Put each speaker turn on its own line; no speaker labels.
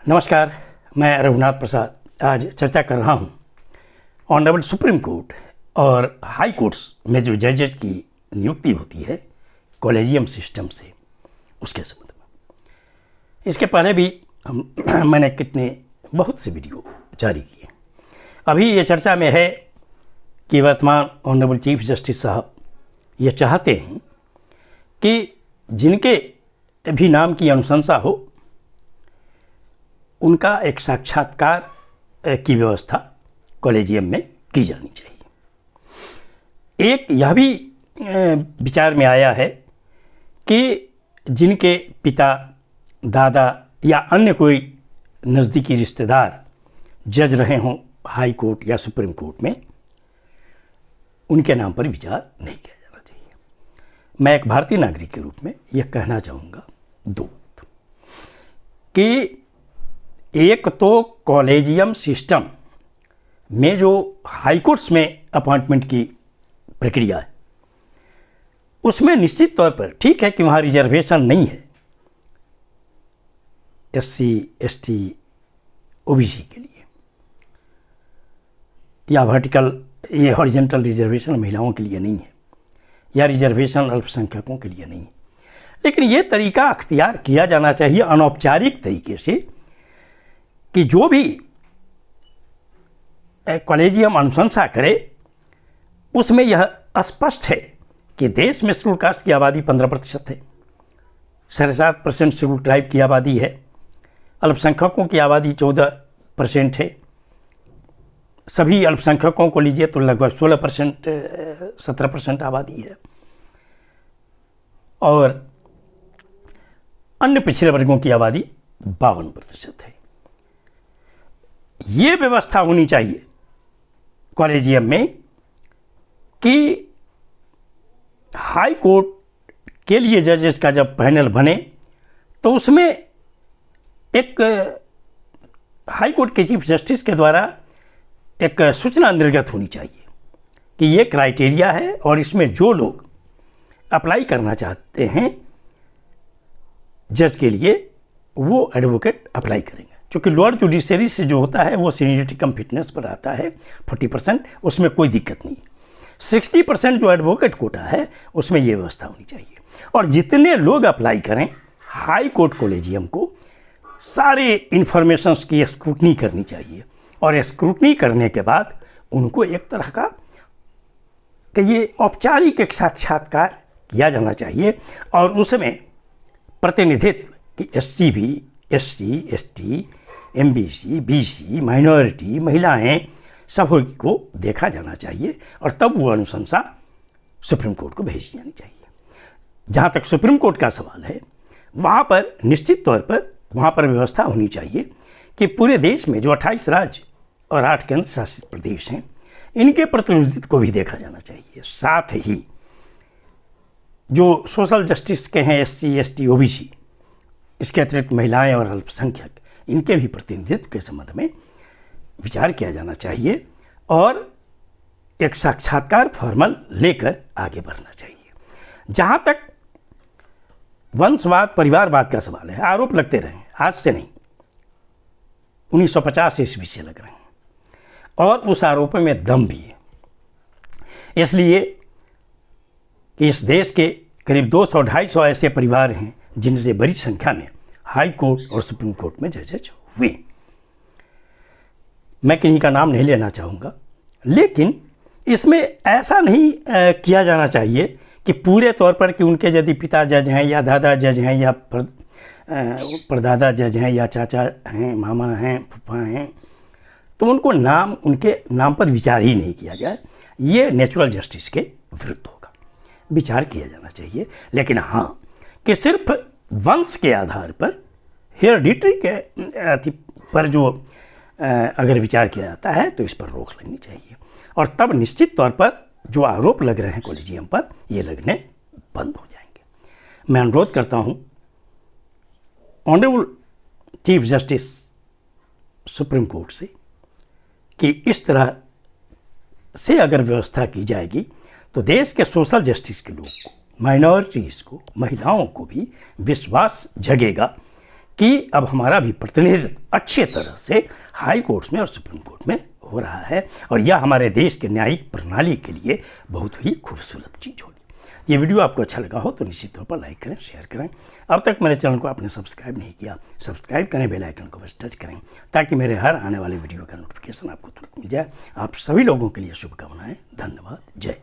नमस्कार, मैं रघुनाथ प्रसाद आज चर्चा कर रहा हूँ ऑनरेबल सुप्रीम कोर्ट और हाई कोर्ट्स में जो जजेस की नियुक्ति होती है कॉलेजियम सिस्टम से, उसके संबंध में। इसके पहले भी मैंने बहुत से वीडियो जारी किए। अभी ये चर्चा में है कि वर्तमान ऑनरेबल चीफ जस्टिस साहब ये चाहते हैं कि जिनके भी नाम की अनुशंसा हो उनका एक साक्षात्कार की व्यवस्था कॉलेजियम में की जानी चाहिए। एक यह भी विचार में आया है कि जिनके पिता, दादा या अन्य कोई नज़दीकी रिश्तेदार जज रहे हों हाई कोर्ट या सुप्रीम कोर्ट में, उनके नाम पर विचार नहीं किया जाना चाहिए। मैं एक भारतीय नागरिक के रूप में यह कहना चाहूँगा दो कि एक तो कॉलेजियम सिस्टम में जो हाई कोर्ट्स में अपॉइंटमेंट की प्रक्रिया है उसमें निश्चित तौर पर ठीक है कि वहाँ रिजर्वेशन नहीं है SC, ST, OBC के लिए, या ये हॉरिजॉन्टल रिजर्वेशन महिलाओं के लिए नहीं है, या रिजर्वेशन अल्पसंख्यकों के लिए नहीं है। लेकिन ये तरीका अख्तियार किया जाना चाहिए अनौपचारिक तरीके से कि जो भी कॉलेजियम अनुशंसा करे उसमें यह स्पष्ट है कि देश में शेड्यूल कास्ट की आबादी 15% है, 7.5% शेड्यूल ट्राइब की आबादी है, अल्पसंख्यकों की आबादी 14% है। सभी अल्पसंख्यकों को लीजिए तो लगभग 16%, 17% आबादी है, और अन्य पिछड़े वर्गों की आबादी 52% है। ये व्यवस्था होनी चाहिए कॉलेजियम में कि हाई कोर्ट के लिए जजेस का जब पैनल बने तो उसमें एक हाई कोर्ट के चीफ जस्टिस के द्वारा एक सूचना निर्गत होनी चाहिए कि ये क्राइटेरिया है और इसमें जो लोग अप्लाई करना चाहते हैं जज के लिए वो एडवोकेट अप्लाई करेंगे। क्योंकि लोअर जुडिशरी से जो होता है वो सीनियरिटी कम फिटनेस पर आता है 40%, उसमें कोई दिक्कत नहीं। 60% जो एडवोकेट कोटा है उसमें ये व्यवस्था होनी चाहिए। और जितने लोग अप्लाई करें हाई कोर्ट कॉलेजियम को सारे इन्फॉर्मेशंस की स्क्रूटनी करनी चाहिए, और स्क्रूटनी करने के बाद उनको एक तरह का कि ये औपचारिक एक साक्षात्कार किया जाना चाहिए, और उसमें प्रतिनिधित्व कि SC भी, SC, ST, MBC, BC, minority, महिलाएं सभी को देखा जाना चाहिए, और तब वो अनुशंसा सुप्रीम कोर्ट को भेजी जानी चाहिए। जहाँ तक सुप्रीम कोर्ट का सवाल है, वहाँ पर निश्चित तौर पर वहाँ पर व्यवस्था होनी चाहिए कि पूरे देश में जो 28 राज्य और 8 केंद्र शासित प्रदेश हैं, इनके प्रतिनिधित्व को भी देखा जाना चाहिए। साथ ही जो सोशल जस्टिस के हैं SC, ST, OBC, इसके अतिरिक्त महिलाएं और अल्पसंख्यक, इनके भी प्रतिनिधित्व के संबंध में विचार किया जाना चाहिए, और एक साक्षात्कार फॉर्मल लेकर आगे बढ़ना चाहिए। जहाँ तक वंशवाद, परिवारवाद का सवाल है, आरोप लगते रहे, आज से नहीं, 1950 ईस्वी से लग रहे हैं, और उस आरोप में दम भी है। इसलिए कि इस देश के करीब 200-250 ऐसे परिवार हैं जिनसे बड़ी संख्या में हाई कोर्ट और सुप्रीम कोर्ट में जजेज हुए। मैं किन्हीं का नाम नहीं लेना चाहूँगा, लेकिन इसमें ऐसा नहीं किया जाना चाहिए कि पूरे तौर पर कि उनके यदि पिता जज हैं या दादा जज हैं या परदादा जज हैं या चाचा हैं, मामा हैं, फूफा हैं, तो उनके नाम पर विचार ही नहीं किया जाए। ये नेचुरल जस्टिस के विरुद्ध होगा। विचार किया जाना चाहिए, लेकिन हाँ कि सिर्फ वंश के आधार पर, हेरिडिटरी के पर जो अगर विचार किया जाता है तो इस पर रोक लगनी चाहिए, और तब निश्चित तौर पर जो आरोप लग रहे हैं कॉलेजियम पर, ये लगने बंद हो जाएंगे। मैं अनुरोध करता हूँ honourable chief justice supreme court से कि इस तरह से अगर व्यवस्था की जाएगी तो देश के सोशल जस्टिस के लोग को, माइनॉरिटीज़ को, महिलाओं को भी विश्वास जगेगा कि अब हमारा भी प्रतिनिधित्व अच्छे तरह से हाई कोर्ट्स में और सुप्रीम कोर्ट में हो रहा है, और यह हमारे देश के न्यायिक प्रणाली के लिए बहुत ही खूबसूरत चीज़ होगी। ये वीडियो आपको अच्छा लगा हो तो निश्चित तौर पर लाइक करें, शेयर करें। अब तक मेरे चैनल को आपने सब्सक्राइब नहीं किया, सब्सक्राइब करें, बेल आइकन को बस टच करें, ताकि मेरे हर आने वाले वीडियो का नोटिफिकेशन आपको तुरंत मिल जाए। आप सभी लोगों के लिए शुभकामनाएं। धन्यवाद। जय।